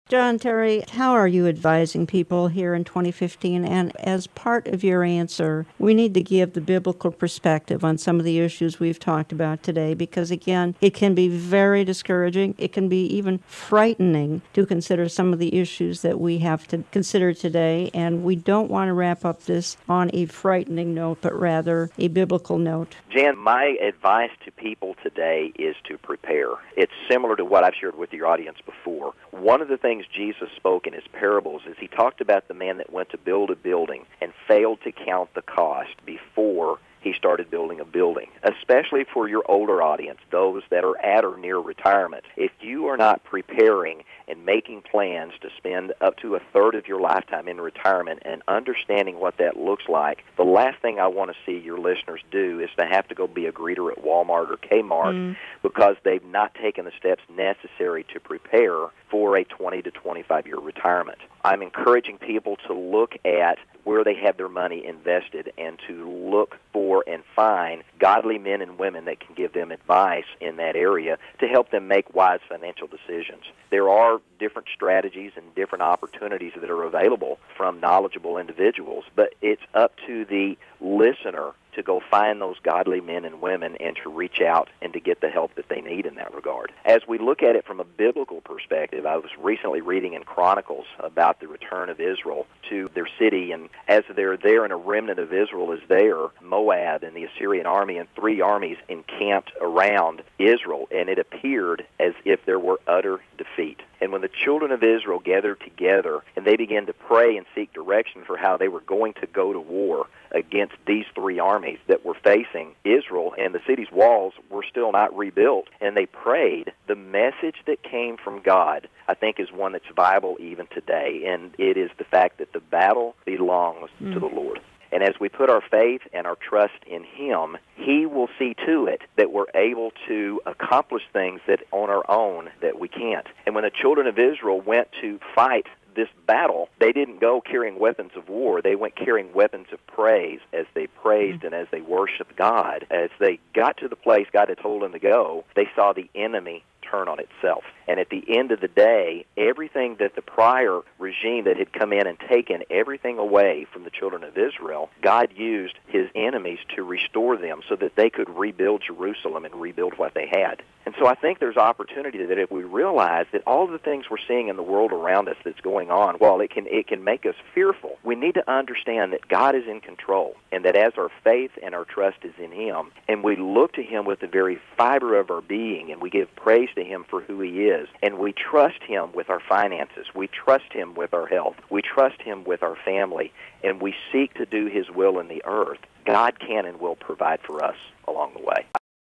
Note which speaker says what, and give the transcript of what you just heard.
Speaker 1: John Terry, how are you advising people here in 2015? And as part of your answer, we need to give the biblical perspective on some of the issues we've talked about today, because again, it can be very discouraging. It can be even frightening to consider some of the issues that we have to consider today. And we don't want to wrap up this on a frightening note, but rather a biblical note.
Speaker 2: Jan, my advice to people today is to prepare. It's similar to what I've shared with your audience before. One of the things Jesus spoke in his parables is he talked about the man that went to build a building and failed to count the cost before he started building a building, especially for your older audience, those that are at or near retirement. If you are not preparing and making plans to spend up to a third of your lifetime in retirement and understanding what that looks like, the last thing I want to see your listeners do is to have to go be a greeter at Walmart or Kmart because they've not taken the steps necessary to prepare for a 20 to 25-year retirement. I'm encouraging people to look at where they have their money invested and to look for and find godly men and women that can give them advice in that area to help them make wise financial decisions. There are different strategies and different opportunities that are available from knowledgeable individuals, but it's up to the listener to go find those godly men and women and to reach out and to get the help that they need in that regard. As we look at it from a biblical perspective, I was recently reading in Chronicles about the return of Israel to their city, and as they're there and a remnant of Israel is there, Moab and the Assyrian army and 3 armies encamped around Israel, and it appeared as if there were utter defeat. And when the children of Israel gathered together and they began to pray and seek direction for how they were going to go to war against these 3 armies that were facing Israel, and the city's walls were still not rebuilt, and they prayed, the message that came from God, I think, is one that's viable even today, and it is the fact that the battle belongs to the Lord. And as we put our faith and our trust in Him, He will see to it that we're able to accomplish things that on our own that we can't. And when the children of Israel went to fight this battle, they didn't go carrying weapons of war. They went carrying weapons of praise as they praised and as they worshiped God. As they got to the place God had told them to go, they saw the enemy turn on itself. And at the end of the day, everything that the prior regime that had come in and taken everything away from the children of Israel, God used His enemies to restore them so that they could rebuild Jerusalem and rebuild what they had. And so I think there's opportunity that if we realize that all the things we're seeing in the world around us that's going on, while it can make us fearful, we need to understand that God is in control, and that as our faith and our trust is in Him, and we look to Him with the very fiber of our being, and we give praise to Him for who He is, and we trust Him with our finances, we trust Him with our health, we trust Him with our family, and we seek to do His will in the earth, God can and will provide for us along the way.